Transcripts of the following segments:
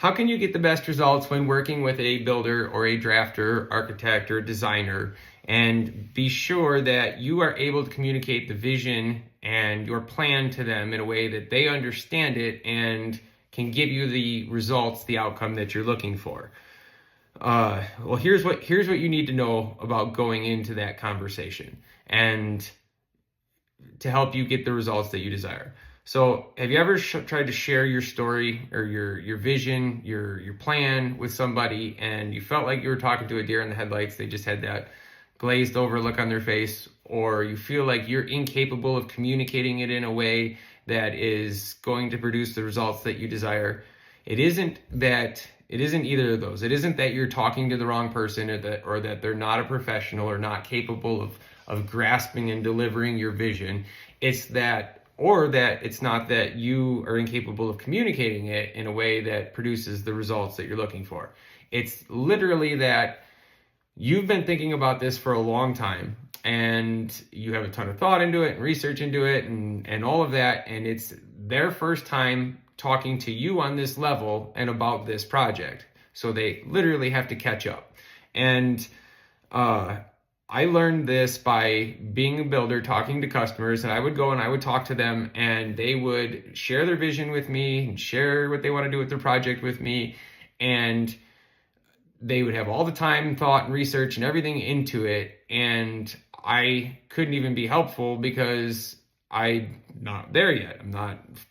how can you get the best results when working with a builder or a drafter, architect, or designer, and be sure that you are able to communicate the vision and your plan to them in a way that they understand it and can give you the results, the outcome that you're looking for. Well, here's what you need to know about going into that conversation and to help you get the results that you desire. So have you ever tried to share your story or your vision, your plan with somebody, and you felt like you were talking to a deer in the headlights? They just had that glazed over look on their face, or you feel like you're incapable of communicating it in a way that is going to produce the results that you desire. It isn't either of those. It isn't that you're talking to the wrong person, or that they're not a professional or not capable of grasping and delivering your vision. It's that it's not that you are incapable of communicating it in a way that produces the results that you're looking for. It's literally that you've been thinking about this for a long time, and you have a ton of thought into it and research into it and all of that, and it's their first time talking to you on this level and about this project. So they literally have to catch up. And I learned this by being a builder, talking to customers, and I would go and I would talk to them, and they would share their vision with me and share what they want to do with their project with me. And they would have all the time and thought and research and everything into it. And I couldn't even be helpful because I'm not there yet.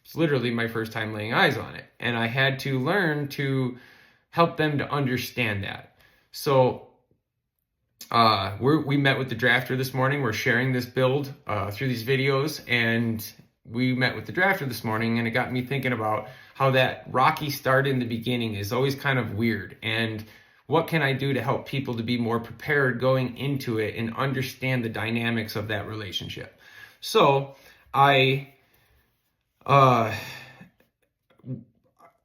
It's literally my first time laying eyes on it. And I had to learn to help them to understand that. So we met with the drafter this morning. We're sharing this build through these videos, and we met with the drafter this morning, and it got me thinking about how that rocky start in the beginning is always kind of weird, and what can I do to help people to be more prepared going into it and understand the dynamics of that relationship. So I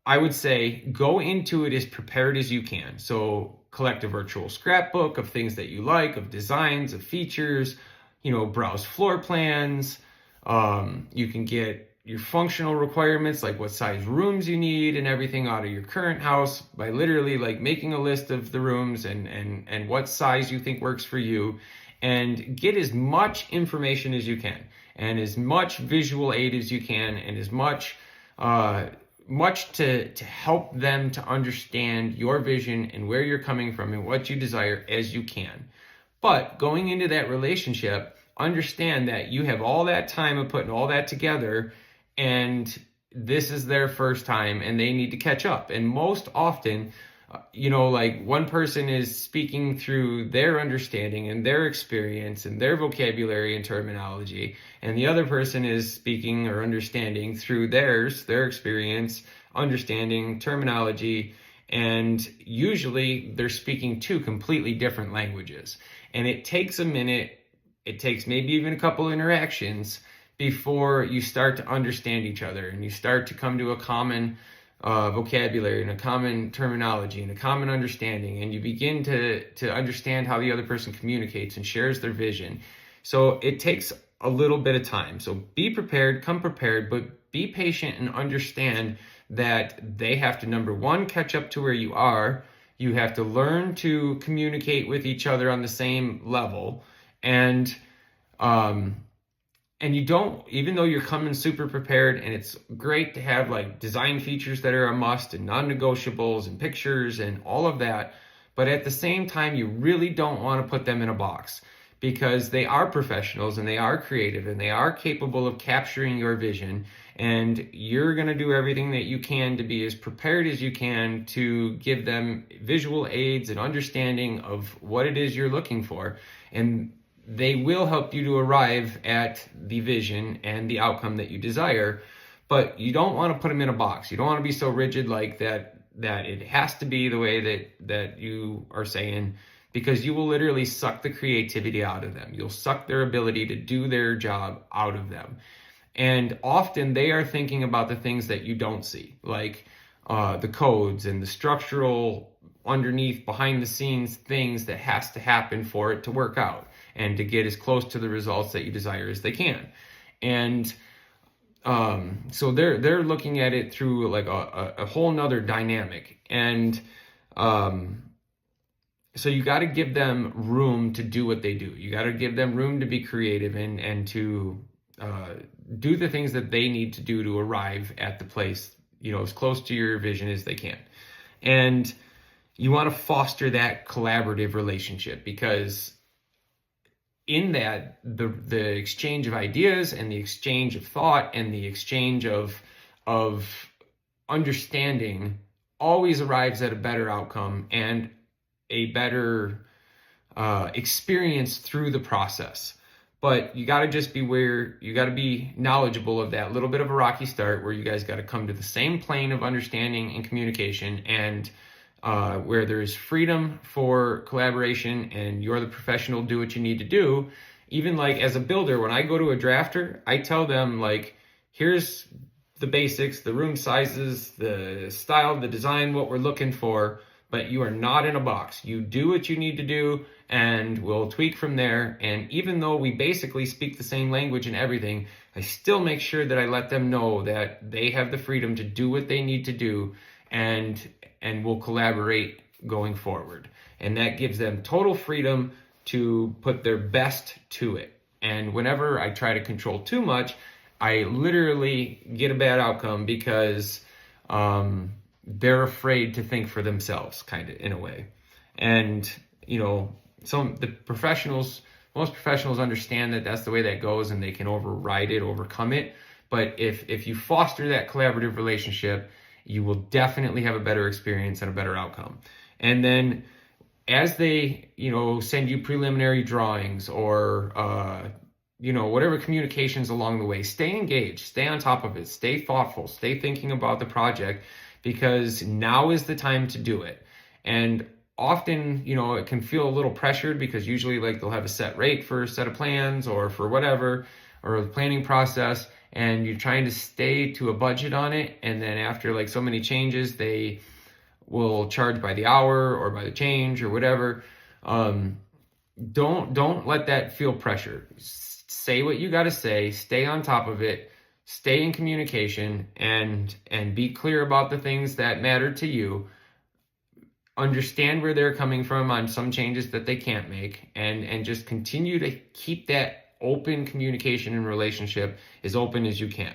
would say go into it as prepared as you can. So collect a virtual scrapbook of things that you like, of designs, of features, browse floor plans. You can get your functional requirements, like what size rooms you need and everything out of your current house by literally like making a list of the rooms and what size you think works for you, and get as much information as you can and as much visual aid as you can and as much to help them to understand your vision and where you're coming from and what you desire as you can. But going into that relationship, understand that you have all that time of putting all that together, and this is their first time and they need to catch up. And most often, like one person is speaking through their understanding and their experience and their vocabulary and terminology, and the other person is speaking or understanding through their experience, understanding, terminology, and usually they're speaking two completely different languages. And it takes a minute, it takes maybe even a couple interactions before you start to understand each other and you start to come to a common vocabulary and a common terminology and a common understanding, and you begin to understand how the other person communicates and shares their vision. So it takes a little bit of time. So be prepared, come prepared, but be patient and understand that they have to, number one, catch up to where you are. You have to learn to communicate with each other on the same level. And you don't, even though you're coming super prepared, and it's great to have like design features that are a must and non-negotiables and pictures and all of that, but at the same time, you really don't want to put them in a box, because they are professionals and they are creative and they are capable of capturing your vision, and you're going to do everything that you can to be as prepared as you can to give them visual aids and understanding of what it is you're looking for. And they will help you to arrive at the vision and the outcome that you desire, but you don't want to put them in a box. You don't want to be so rigid like that it has to be the way that you are saying, because you will literally suck the creativity out of them. You'll suck their ability to do their job out of them. And often they are thinking about the things that you don't see, like the codes and the structural underneath, behind the scenes things that has to happen for it to work out and to get as close to the results that you desire as they can. And So they're looking at it through like a whole nother dynamic. And so you got to give them room to do what they do. You got to give them room to be creative and to do the things that they need to do to arrive at the place, as close to your vision as they can. And you want to foster that collaborative relationship, because in that, the exchange of ideas and the exchange of thought and the exchange of understanding always arrives at a better outcome and a better experience through the process. But you got to just you got to be knowledgeable of that little bit of a rocky start where you guys got to come to the same plane of understanding and communication, and where there's freedom for collaboration and you're the professional, do what you need to do. Even like as a builder, when I go to a drafter, I tell them like, here's the basics, the room sizes, the style, the design, what we're looking for, but you are not in a box. You do what you need to do and we'll tweak from there. And even though we basically speak the same language and everything, I still make sure that I let them know that they have the freedom to do what they need to do, and we'll collaborate going forward. And that gives them total freedom to put their best to it. And whenever I try to control too much, I literally get a bad outcome, because they're afraid to think for themselves, kind of, in a way. And most professionals understand that that's the way that goes, and they can override it, overcome it. But if you foster that collaborative relationship, you will definitely have a better experience and a better outcome. And then as they, send you preliminary drawings or, whatever communications along the way, stay engaged, stay on top of it, stay thoughtful, stay thinking about the project, because now is the time to do it. And often, it can feel a little pressured, because usually like they'll have a set rate for a set of plans or for whatever, or the planning process, and you're trying to stay to a budget on it. And then after like so many changes, they will charge by the hour or by the change or whatever. Don't let that feel pressure. Say what you got to say, stay on top of it, stay in communication, and be clear about the things that matter to you. Understand where they're coming from on some changes that they can't make, and just continue to keep that open communication and relationship as open as you can.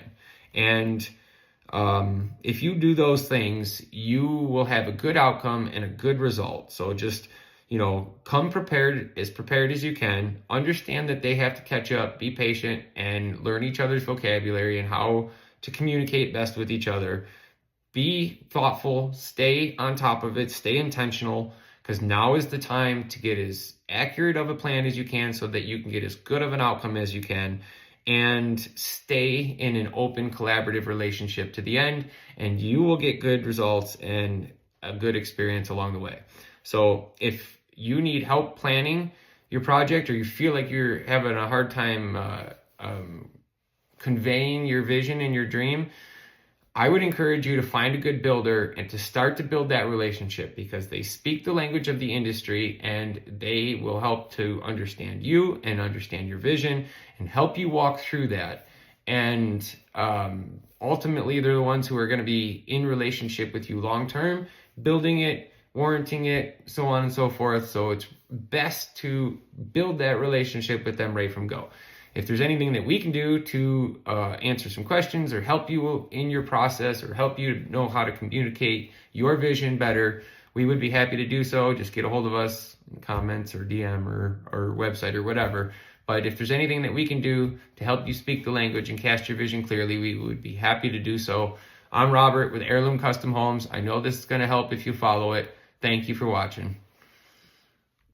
And if you do those things, you will have a good outcome and a good result. So just, come prepared as you can. Understand that they have to catch up, be patient, and learn each other's vocabulary and how to communicate best with each other. Be thoughtful, stay on top of it, stay intentional, because now is the time to get as accurate of a plan as you can so that you can get as good of an outcome as you can, and stay in an open, collaborative relationship to the end, and you will get good results and a good experience along the way. So if you need help planning your project, or you feel like you're having a hard time conveying your vision and your dream, I would encourage you to find a good builder and to start to build that relationship, because they speak the language of the industry and they will help to understand you and understand your vision and help you walk through that. And ultimately, they're the ones who are going to be in relationship with you long term, building it, warranting it, so on and so forth. So it's best to build that relationship with them right from go. If there's anything that we can do to answer some questions or help you in your process, or help you know how to communicate your vision better, we would be happy to do so. Just get a hold of us in comments or DM or website or whatever. But if there's anything that we can do to help you speak the language and cast your vision clearly, we would be happy to do so. I'm Robert with Heirloom Custom Homes. I know this is going to help if you follow it. Thank you for watching.